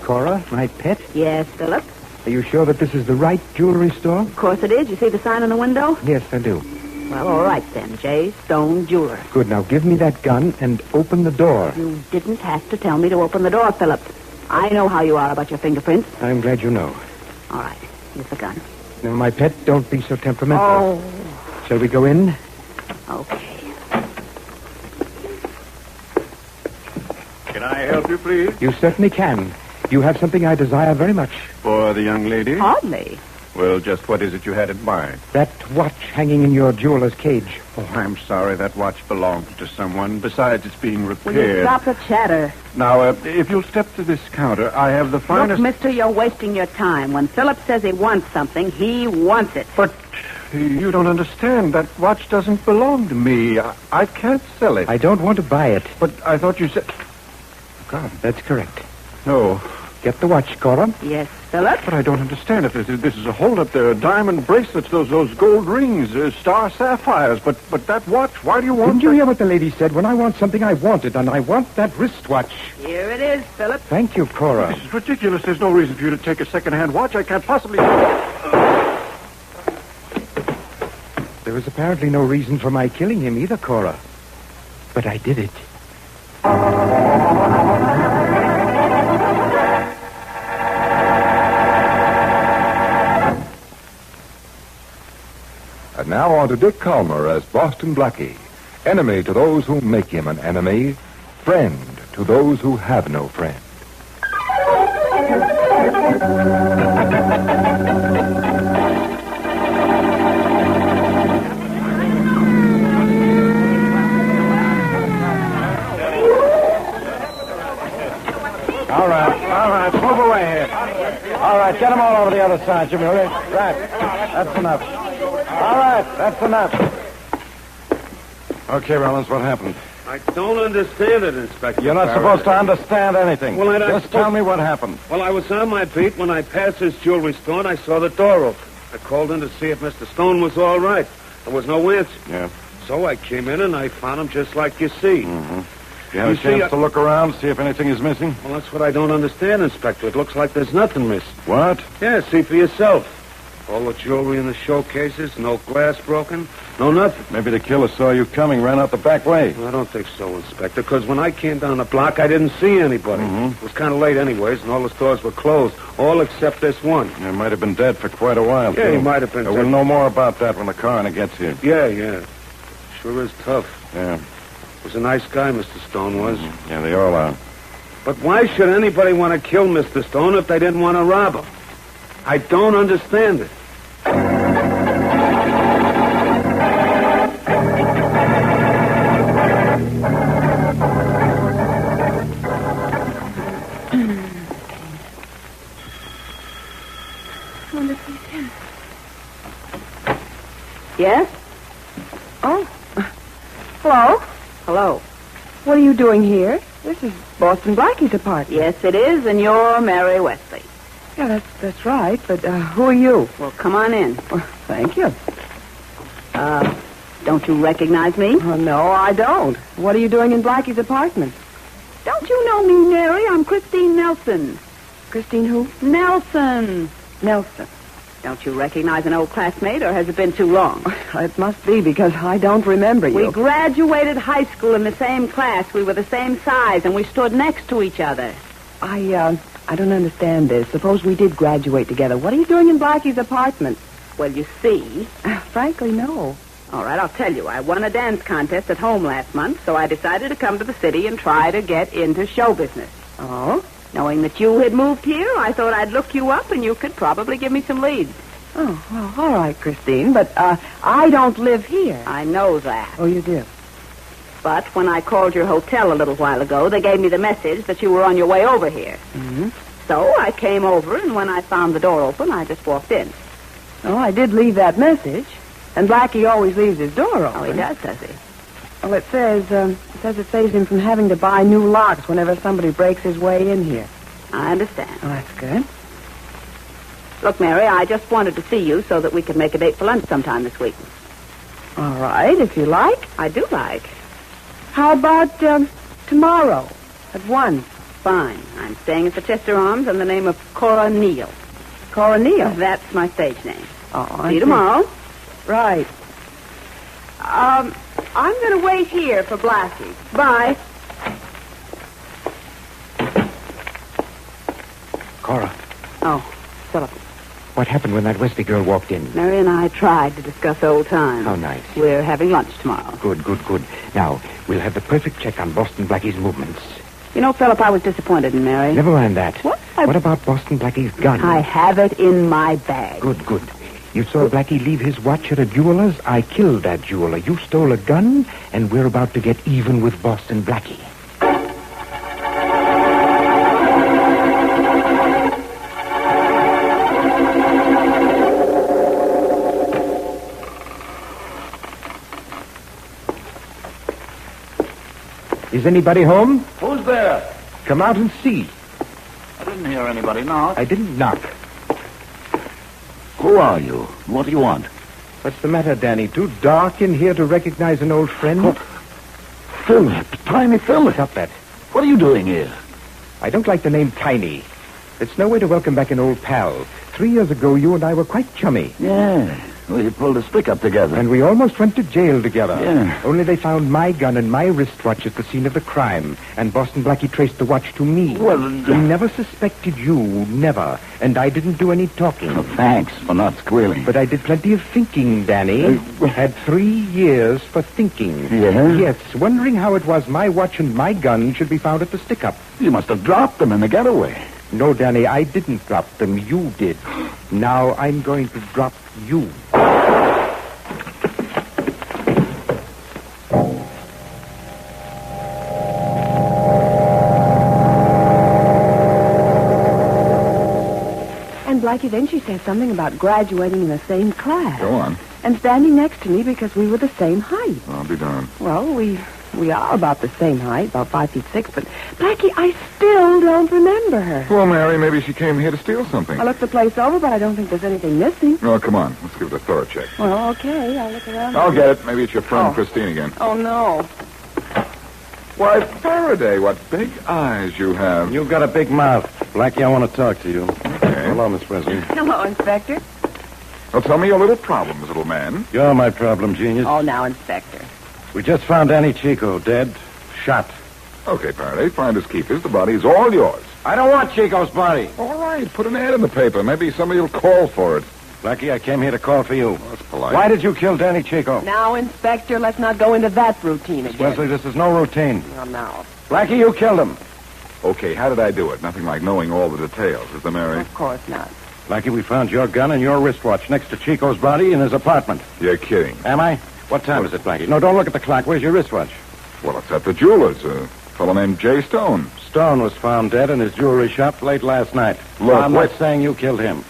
Cora, my pet? Yes, Philip? Are you sure that this is the right jewelry store? Of course it is. You see the sign on the window? Yes, I do. Well, all right then. J. Stone Jeweler. Good. Now give me that gun and open the door. You didn't have to tell me to open the door, Philip. I know how you are about your fingerprints. I'm glad you know. All right. Here's the gun. Now, my pet, don't be so temperamental. Oh. Shall we go in? Okay. Can I help you, please? You certainly can. You have something I desire very much. For the young lady? Hardly. Well, just what is it you had in mind? That watch hanging in your jeweler's cage. Oh, I'm sorry. That watch belongs to someone. Besides, it's being Will repaired. you stop the chatter? Now, if you'll step to this counter, I have the finest... Look, mister, you're wasting your time. When Philip says he wants something, he wants it. But you don't understand. That watch doesn't belong to me. I can't sell it. I don't want to buy it. But I thought you said... God. That's correct. No. Get the watch, Cora. Yes, Philip? But I don't understand. If this is a holdup, there are diamond bracelets, those gold rings, star sapphires. But that watch, why do you want Didn't you hear what the lady said? When I want something, I want it, and I want that wristwatch. Here it is, Philip. Thank you, Cora. This is ridiculous. There's no reason for you to take a second-hand watch. I can't possibly... There was apparently no reason for my killing him either, Cora. But I did it. And now on to Dick Calmer as Boston Blackie. Enemy to those who make him an enemy. Friend to those who have no friend. All right, move away here. All right, get them all over the other side, Jimmy. Right, that's enough. All right, that's enough. Okay, Rollins, what happened? I don't understand it, Inspector. You're not supposed to understand anything. Well, Just tell me what happened. Well, I was on my beat when I passed this jewelry store and I saw the door open. I called in to see if Mr. Stone was all right. There was no answer. Yeah. So I came in and I found him just like you see. Mm-hmm. You have You a chance see, to look around, see if anything is missing? Well, that's what I don't understand, Inspector. It looks like there's nothing missing. What? Yeah, see for yourself. All the jewelry in the showcases, no glass broken, no nothing. Maybe the killer saw you coming, ran out the back way. I don't think so, Inspector, because when I came down the block, I didn't see anybody. Mm-hmm. It was kind of late anyways, and all the stores were closed, all except this one. You might have been dead for quite a while, Yeah, too. he might have been We'll dead. know more about that when the coroner gets here. Yeah. Sure is tough. Yeah. Was a nice guy, Mr. Stone was. Yeah, they all are. But why should anybody want to kill Mr. Stone if they didn't want to rob him? I don't understand it. Yes? Oh. Hello? Hello. What are you doing here? This is Boston Blackie's apartment. Yes, it is, and you're Mary Wesley. Yeah, that's right. But who are you? Well, come on in. Well, thank you. Don't you recognize me? Oh, no, I don't. What are you doing in Blackie's apartment? Don't you know me, Mary? I'm Christine Nelson. Christine who? Nelson. Nelson. Don't you recognize an old classmate, or has it been too long? It must be, because I don't remember you. We graduated high school in the same class. We were the same size, and we stood next to each other. I don't understand this. Suppose we did graduate together. What are you doing in Blackie's apartment? Well, you see... Frankly, no. All right, I'll tell you. I won a dance contest at home last month, so I decided to come to the city and try to get into show business. Oh? Knowing that you had moved here, I thought I'd look you up and you could probably give me some leads. Oh, well, all right, Christine, but I don't live here. I know that. Oh, you do? But when I called your hotel a little while ago, they gave me the message that you were on your way over here. Mm-hmm. So I came over, and when I found the door open, I just walked in. Oh, I did leave that message. And Blackie always leaves his door open. Oh, he does he? Well, it says it saves him from having to buy new locks whenever somebody breaks his way in here. I understand. Oh, that's good. Look, Mary, I just wanted to see you so that we could make a date for lunch sometime this week. All right, if you like. I do like. How about tomorrow at 1? Fine. I'm staying at the Chester Arms in the name of Cora Neal. Cora Neal? That's my stage name. Oh, See you tomorrow. Right. I'm going to wait here for Blackie. Bye. Cora, Oh, Philip. what happened when that Wesley girl walked in? Mary and I tried to discuss old times. How nice. We're having lunch tomorrow. Good, good, good. Now, we'll have the perfect check on Boston Blackie's movements. You know, Philip, I was disappointed in Mary. Never mind that. What? What about Boston Blackie's gun? I have it in my bag. Good, good. You saw Blackie leave his watch at a jeweler's. I killed that jeweler. You stole a gun, and we're about to get even with Boston Blackie. Is anybody home? Who's there? Come out and see. I didn't hear anybody knock. I didn't knock. Who are you? What do you want? What's the matter, Danny? Too dark in here to recognize an old friend? Philip. Tiny Philip. Stop that. What are you doing here? I don't like the name Tiny. It's no way to welcome back an old pal. 3 years ago, you and I were quite chummy. Yeah. We pulled a stick up together. And we almost went to jail together. Yeah. Only they found my gun and my wristwatch at the scene of the crime. And Boston Blackie traced the watch to me. Well, He never suspected you, never. And I didn't do any talking. Oh, thanks for not squealing. But I did plenty of thinking, Danny. Had 3 years for thinking. Yeah? Yes, wondering how it was my watch and my gun should be found at the stick-up. You must have dropped them in the getaway. No, Danny, I didn't drop them. You did. Now I'm going to drop you. And Blackie, then she said something about graduating in the same class. Go on. And standing next to me because we were the same height. I'll be darned. Well, we are about the same height, about 5'6", but Blackie, I still don't remember her. Well, Mary, maybe she came here to steal something. I looked the place over, but I don't think there's anything missing. Oh, come on. Let's give it a thorough check. Well, okay, I'll look around. I'll get it. Maybe it's your friend Oh. Christine again. Oh, no. Why, Faraday, what big eyes you have. You've got a big mouth. Blackie, I want to talk to you. Okay. Hello, Miss Wesley. Hello, Inspector. Well, tell me your little problems, little man. You're my problem, genius. Oh, now, Inspector. We just found Danny Chico dead, shot. Okay, Faraday, finders keepers. The body's all yours. I don't want Chico's body. All right, put an ad in the paper. Maybe somebody will call for it. Blackie, I came here to call for you. That's polite. Why did you kill Danny Chico? Now, Inspector, let's not go into that routine again. Wesley, this is no routine. Well, now, Blackie, you killed him. Okay, how did I do it? Nothing like knowing all the details, is there, Mary? of course not. Blackie, we found your gun and your wristwatch next to Chico's body in his apartment. You're kidding. Am I? What time is it, Blackie? No, don't look at the clock. Where's your wristwatch? Well, it's at the jeweler's. A fellow named Jay Stone. Stone was found dead in his jewelry shop late last night. Look, I'm wait. not saying you killed him.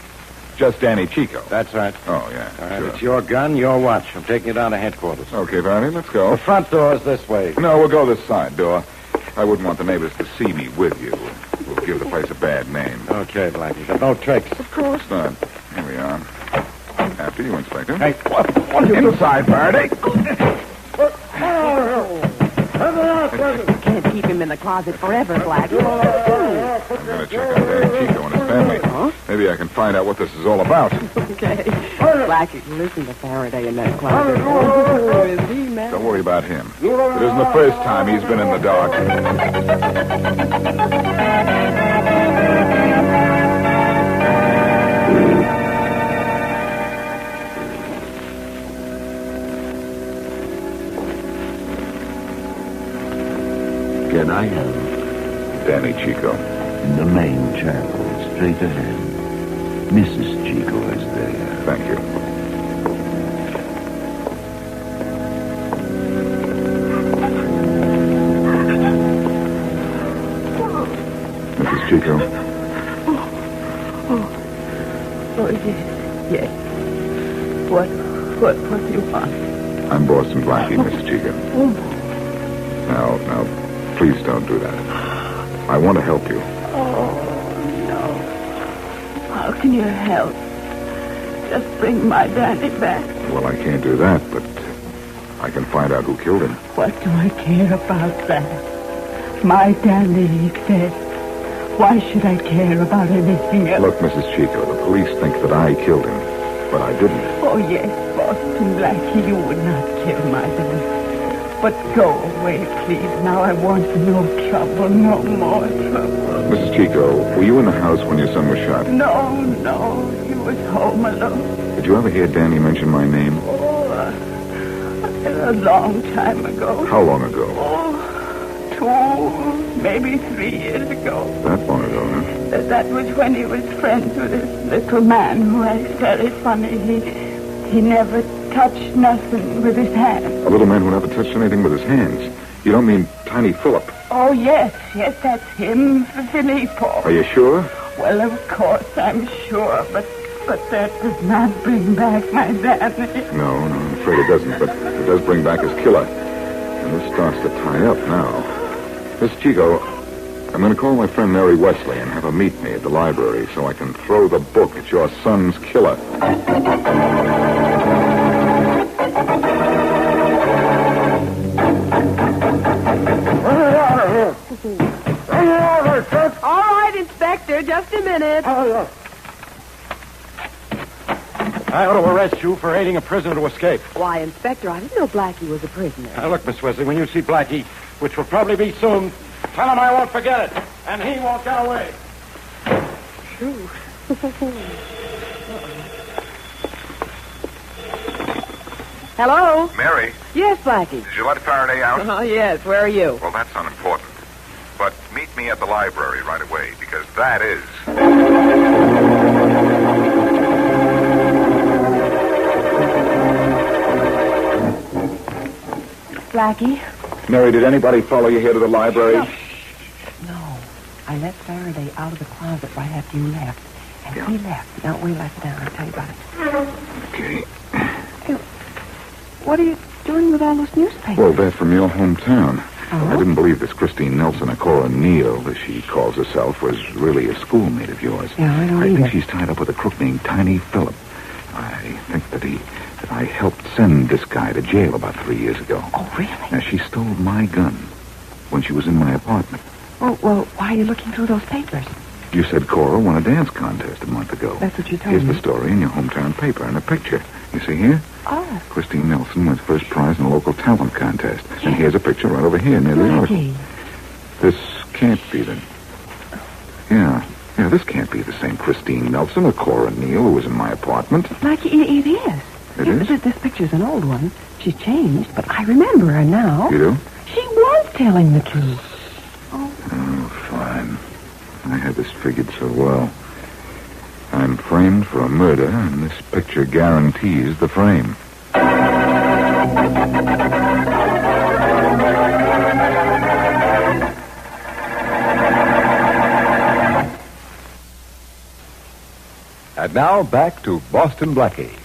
Just Danny Chico. That's right. Oh, yeah, All right, sure. it's your gun, your watch. I'm taking you down to headquarters. Okay, Faraday, let's The go. front door is this way. No, we'll go this side door. I wouldn't want the neighbors to see me with you. We'll give the place a bad name. Okay, Blackie, got no tricks. Of course not. Here we are. After you, Inspector. Hey, What inside, Faraday? Can't keep him in the closet forever, Blackie. I'm going to check on Danny Chico and his family. Maybe I can find out what this is all about. Okay. Blackie, listen to Faraday in that closet. Oh, is he mad? Don't worry about him. It isn't the first time he's been in the dark. Can I help? Danny Chico. In the main channel, straight ahead. Mrs. Chico is there. Thank you. Chico? Oh, yes. Yes. What do you want? I'm Boston Blackie, Mrs. Chico. Now, please don't do that. I want to help you. Oh, no. How can you help? Just bring my daddy back. Well, I can't do that, but I can find out who killed him. What do I care about that? My daddy, he said. Why should I care about anything else? Look, Mrs. Chico, the police think that I killed him, but I didn't. Oh, yes, Boston Blackie, you would not kill my daddy. But go away, please. Now I want no trouble, no more trouble. Mrs. Chico, were you in the house when your son was shot? No, he was home alone. Did you ever hear Danny mention my name? Oh, a long time ago. How long ago? Oh, 2, maybe 3 years ago. That long ago, huh? That was when he was friends with this little man who acts very funny. He never touched nothing with his hands. A little man who never touched anything with his hands. You don't mean Tiny Philip? Oh, yes, that's him, Filippo. Are you sure? Well, of course, I'm sure, but that does not bring back my daddy. No, I'm afraid it doesn't, but it does bring back his killer. And this starts to tie up now. Miss Chico, I'm going to call my friend Mary Wesley and have her meet me at the library so I can throw the book at your son's killer. All right, Inspector, just a minute. I ought to arrest you for aiding a prisoner to escape. Why, Inspector, I didn't know Blackie was a prisoner. Now, look, Miss Wesley, when you see Blackie, which will probably be soon, tell him I won't forget it, and he won't get away. True. Hello? Mary, Yes, Blackie. did you let Faraday out? Oh, yes. Where are you? Well, that's unimportant. But meet me at the library right away, because that is... Blackie? Mary, did anybody follow you here to the library? No. I let Faraday out of the closet right after you left. And he left. Now, wait, sit down. I'll tell you about it. Okay. Hey, what are you doing with all those newspapers? Well, they're from your hometown. Oh? I didn't believe this Christine Nelson, or Cora Neal, as she calls herself, was really a schoolmate of yours. Yeah, I don't I either. think she's tied up with a crook named Tiny Philip. I think that I helped send this guy to jail about 3 years ago. Oh, really? Now, she stole my gun when she was in my apartment. Well, why are you looking through those papers? You said Cora won a dance contest a month ago. That's what you told Here's me. the story in your hometown paper and a picture. You see here? Oh. Christine Nelson wins first prize in a local talent contest. And here's a picture right over here near the article. Blackie. This can't be the... Yeah, this can't be the same Christine Nelson or Cora Neal who was in my apartment. Blackie, it is. It is? This picture's an old one. She's changed, but I remember her now. You do? She was telling the truth. Oh, fine. I had this figured so well. I'm framed for a murder, and this picture guarantees the frame. And now back to Boston Blackie.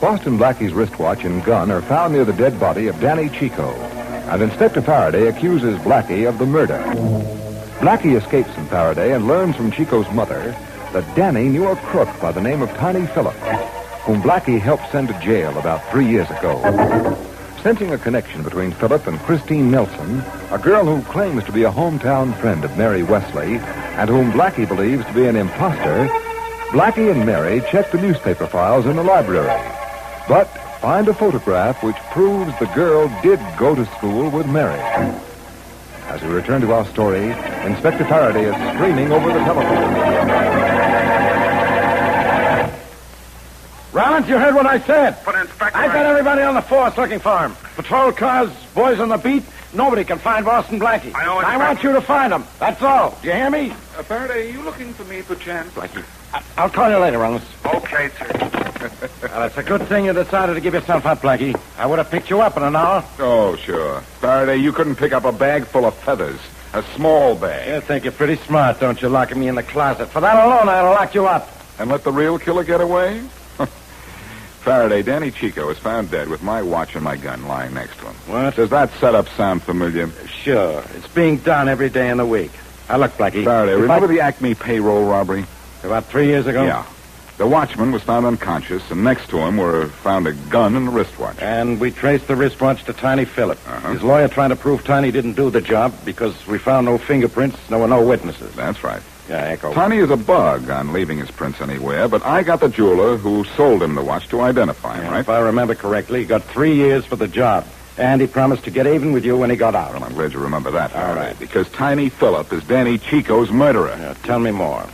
Boston Blackie's wristwatch and gun are found near the dead body of Danny Chico, and Inspector Faraday accuses Blackie of the murder. Blackie escapes from Faraday and learns from Chico's mother that Danny knew a crook by the name of Tiny Philip, whom Blackie helped send to jail about 3 years ago. Sensing a connection between Philip and Christine Nelson, a girl who claims to be a hometown friend of Mary Wesley and whom Blackie believes to be an imposter, Blackie and Mary check the newspaper files in the library, but find a photograph which proves the girl did go to school with Mary. As we return to our story, Inspector Faraday is screaming over the telephone. Rollins, you heard what I said. But, Inspector... I've got everybody on the force looking for him. Patrol cars, boys on the beat. Nobody can find Boston Blackie. I know, I Inspector. want you to find him. That's all. Do you hear me? Faraday, are you looking for me, perchance? I'll call you later, Rollins. Okay, sir. Well, it's a good thing you decided to give yourself up, Blackie. I would have picked you up in an hour. Oh, sure. Faraday, you couldn't pick up a bag full of feathers. A small bag. You think you're pretty smart, don't you, locking me in the closet? For that alone, I'd have locked you up. And let the real killer get away? Faraday, Danny Chico is found dead with my watch and my gun lying next to him. What? Does that setup sound familiar? Sure. It's being done every day in the week. Now, look, Blackie. Faraday, remember the Acme payroll robbery? About 3 years ago? Yeah. The watchman was found unconscious, and next to him were found a gun and a wristwatch. And we traced the wristwatch to Tiny Phillip. Uh-huh. His lawyer trying to prove Tiny didn't do the job because we found no fingerprints, there were no witnesses. That's right. Yeah, Echo. Tiny is a bug on leaving his prints anywhere, but I got the jeweler who sold him the watch to identify him, right? If I remember correctly, he got 3 years for the job. And he promised to get even with you when he got out. Well, I'm glad you remember that, All Faraday, right. because Tiny Phillip is Danny Chico's murderer. Yeah, tell me more.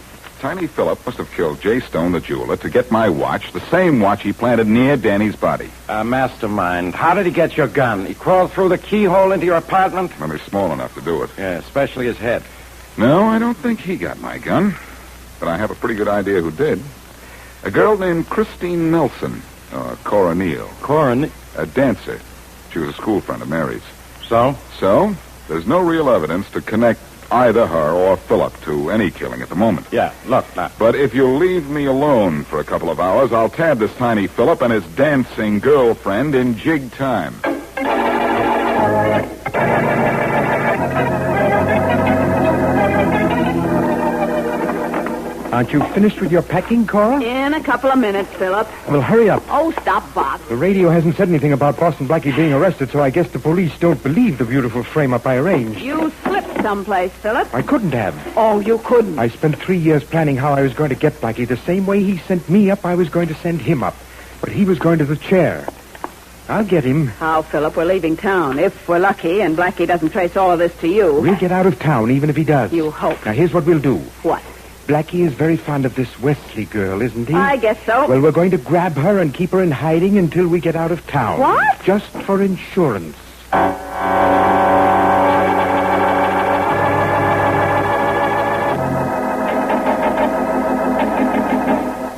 Tiny Phillip must have killed Jay Stone, the jeweler, to get my watch, the same watch he planted near Danny's body. Mastermind, how did he get your gun? He crawled through the keyhole into your apartment? Well, he's small enough to do it. Yeah, especially his head. No, I don't think he got my gun. But I have a pretty good idea who did. A girl named Christine Nelson, or Cora Neal. Corin. A dancer. She was a school friend of Mary's. So? So, there's no real evidence to connect either her or Phillip to any killing at the moment. Yeah, look, now. But if you'll leave me alone for a couple of hours, I'll tab this Tiny Phillip and his dancing girlfriend in jig time. Aren't you finished with your packing, Cora? In a couple of minutes, Philip. Well, hurry up. Oh, stop, Bob. The radio hasn't said anything about Boston Blackie being arrested, so I guess the police don't believe the beautiful frame-up I arranged. You slipped someplace, Philip. I couldn't have. Oh, you couldn't. I spent 3 years planning how I was going to get Blackie. The same way he sent me up, I was going to send him up. But he was going to the chair. I'll get him. How, Philip? We're leaving town. If we're lucky and Blackie doesn't trace all of this to you. We'll get out of town, even if he does. You hope. Now, here's what we'll do. What? Blackie is very fond of this Wesley girl, isn't he? I guess so. Well, we're going to grab her and keep her in hiding until we get out of town. What? Just for insurance.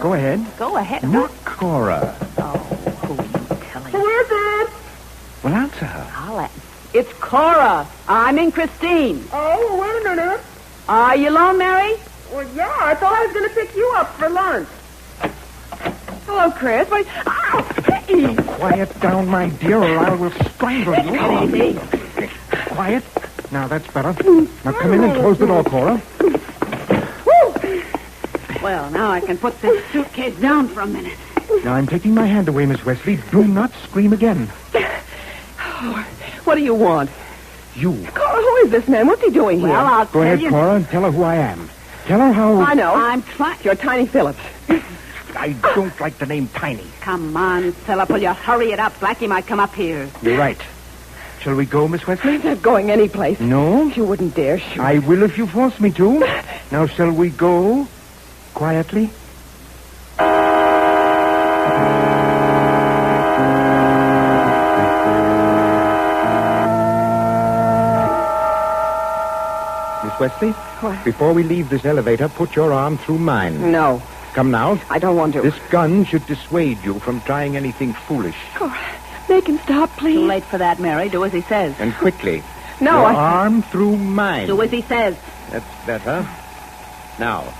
Go ahead. Go ahead. Not Cora. Oh, who are you telling? Who is it? Well, answer her. I'll let... It's Cora. I'm in Christine. Oh, wait a minute. Are you alone, Mary? Well, yeah, I thought I was going to pick you up for lunch. Hello, Chris. Wait. Ow! Hey! Quiet down, my dear, or I will strangle you. Easy. Quiet. Now, that's better. Now, come in and close the door, Cora. Well, now I can put this suitcase down for a minute. Now, I'm taking my hand away, Miss Wesley. Do not scream again. What do you want? You. Cora, who is this man? What's he doing here? Well, I'll Go tell ahead, you... Cora, and tell her who I am. Tell her how... I know. I'm trying... You're Tiny Phillips. I don't like the name Tiny. Come on, Philip. Will you hurry it up? Blackie might come up here. You're right. Shall we go, Miss Wesley? Not going anyplace. No? You wouldn't dare shoot. I will if you force me to. Now, shall we go quietly? Miss Wesley? What? Before we leave this elevator, put your arm through mine. No, Come now. I don't want to. This gun should dissuade you from trying anything foolish. Cora, make him stop, please. Too late for that, Mary. Do as he says. And quickly. No, your I... arm through mine. Do as he says. That's better. Now,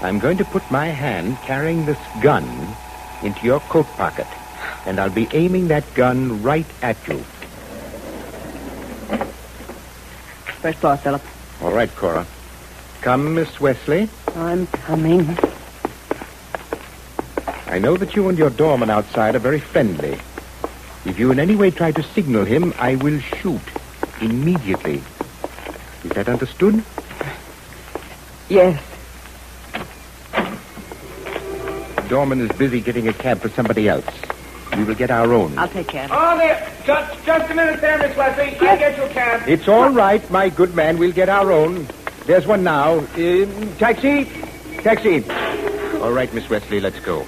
I'm going to put my hand carrying this gun into your coat pocket. And I'll be aiming that gun right at you. First floor, Philip. All right, Cora. Come, Miss Wesley. I'm coming. I know that you and your doorman outside are very friendly. If you in any way try to signal him, I will shoot immediately. Is that understood? Yes. The doorman is busy getting a cab for somebody else. We will get our own. I'll take care of it. Oh, there. Just a minute there, Miss Wesley. I'll get you a cab. It's all right, my good man. We'll get our own. There's one now. Taxi? Taxi. All right, Miss Wesley, let's go.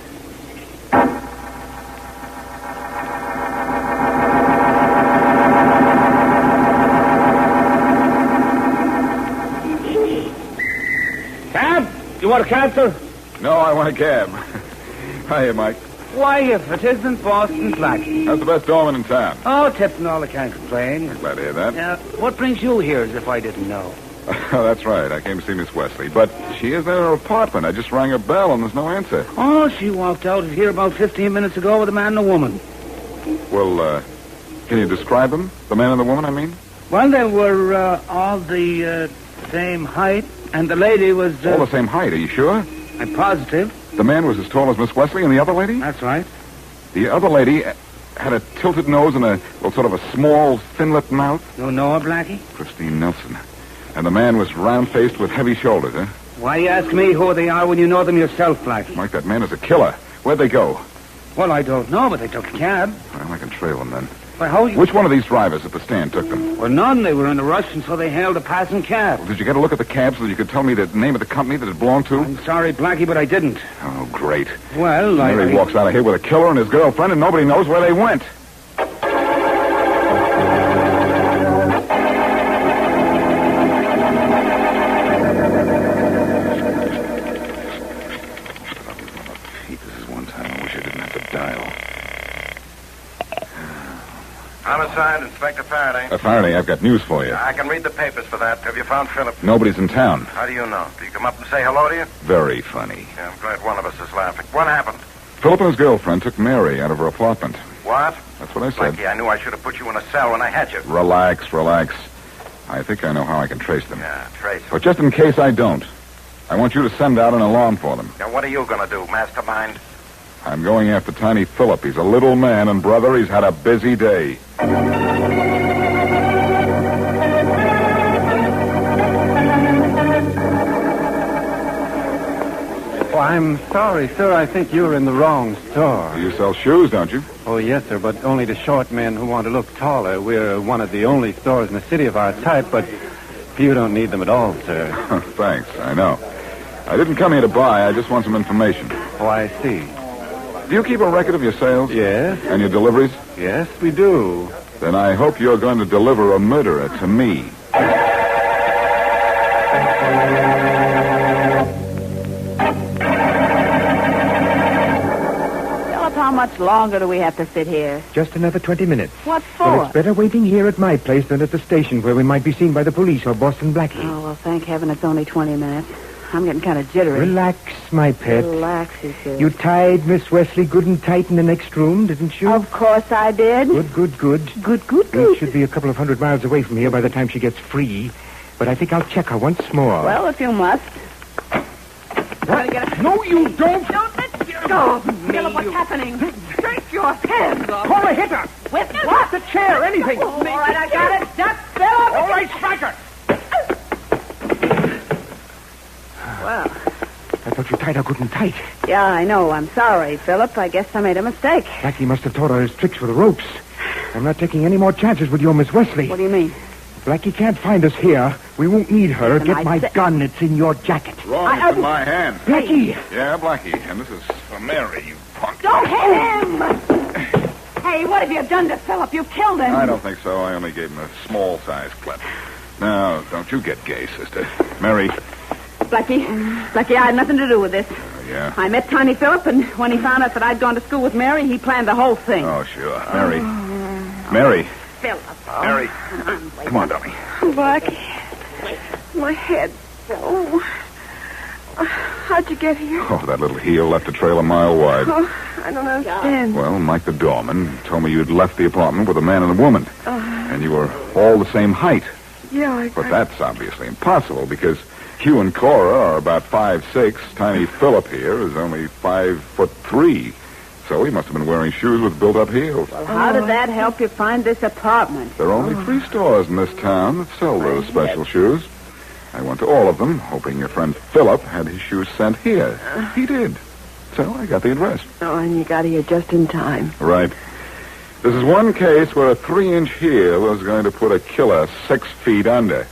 Cab? You want a cab, sir? No, I want a cab. Hiya, Mike. Why, if it isn't Boston Blackie. That's the best doorman in town. Oh, tips and all, I can't complain. Glad to hear that. What brings you here as if I didn't know? Oh, that's right. I came to see Miss Wesley. But she is in her apartment. I just rang her bell and there's no answer. Oh, she walked out of here about 15 minutes ago with a man and a woman. Well, can you describe them? The man and the woman, I mean? Well, they were all the same height, and the lady was... All the same height, are you sure? I'm positive. The man was as tall as Miss Wesley and the other lady? That's right. The other lady had a tilted nose and sort of a small, thin-lipped mouth? You know her, Blackie? Christine Nelson. And the man was round-faced with heavy shoulders, huh? Why you ask me who they are when you know them yourself, Blackie? Mike, that man is a killer. Where'd they go? Well, I don't know, but they took a cab. Well, I can trail them then. Why, how you... Which one of these drivers at the stand took them? Well, none. They were in a rush, and so they hailed a passing cab. Well, did you get a look at the cab so that you could tell me the name of the company that it belonged to? I'm sorry, Blackie, but I didn't. Oh, great. Well, Mary walks out of here with a killer and his girlfriend, and nobody knows where they went. Homicide, Inspector Faraday. Faraday, I've got news for you. I can read the papers for that. Have you found Philip? Nobody's in town. How do you know? Did he come up and say hello to you? Very funny. Yeah, I'm glad one of us is laughing. What happened? Philip and his girlfriend took Mary out of her apartment. What? That's what I said. Blackie, I knew I should have put you in a cell when I had you. Relax. I think I know how I can trace them. Yeah, trace them. But just in case I don't, I want you to send out an alarm for them. Now, what are you going to do, mastermind? I'm going after Tiny Philip. He's a little man, and, brother, he's had a busy day. Oh, I'm sorry, sir. I think you're in the wrong store. You sell shoes, don't you? Oh, yes, sir, but only to short men who want to look taller. We're one of the only stores in the city of our type, but you don't need them at all, sir. Thanks, I know. I didn't come here to buy. I just want some information. Oh, I see. Do you keep a record of your sales? Yes. And your deliveries? Yes, we do. Then I hope you're going to deliver a murderer to me. Philip, how much longer do we have to sit here? Just another 20 minutes. What for? Well, it's better waiting here at my place than at the station where we might be seen by the police or Boston Blackie. Oh, well, thank heaven it's only 20 minutes. I'm getting kind of jittery. Relax, my pet. Relax, he says. You tied Miss Wesley good and tight in the next room, didn't you? Of course I did. Good. Good. We should be a couple of 100 miles away from here by the time she gets free. But I think I'll check her once more. Well, if you must. What? No, you don't. Don't let go of me. Philip, what's happening? Take your hands off. Call a hitter. With What? The chair, anything. Oh, all right, I got it. Stop, Philip. All right, strike her. Well. I thought you tied her good and tight. Yeah, I know. I'm sorry, Philip. I guess I made a mistake. Blackie must have taught her his tricks with the ropes. I'm not taking any more chances with your Miss Wesley. What do you mean? Blackie can't find us here. We won't need her. Listen, Get my gun. It's in your jacket. Wrong, it's in my hand. Blackie! Yeah, Blackie. And this is for Mary, you punk. Don't hit him! Hey, what have you done to Philip? You killed him. I don't think so. I only gave him a small-sized clip. Now, don't you get gay, sister. Mary. Blackie, I had nothing to do with this. Yeah? I met Tiny Philip, and when he found out that I'd gone to school with Mary, he planned the whole thing. Oh, sure. Mary. Mary. Philip. Mary. Come on, dummy. Blackie, my head. Oh. How'd you get here? Oh, that little heel left a trail a mile wide. Oh, I don't understand. Well, Mike the doorman told me you'd left the apartment with a man and a woman. And you were all the same height. Yeah, But that's obviously impossible because you and Cora are about 5'6". Tiny Philip here is only 5'3". So he must have been wearing shoes with built-up heels. Well, how did that help you find this apartment? There are only 3 stores in this town that sell those special shoes. I went to all of them, hoping your friend Philip had his shoes sent here. He did. So I got the address. Oh, and you got here just in time. Right. This is one case where a 3-inch heel was going to put a killer 6 feet under.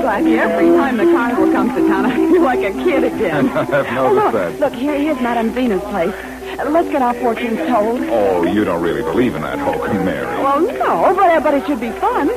Blackie, every time the carnival comes to town, I feel like a kid again. I've noticed that. Look, here's Madame Zena's place. Let's get our fortunes told. Oh, you don't really believe in that hokum, Mary. Well, no, but it should be fun.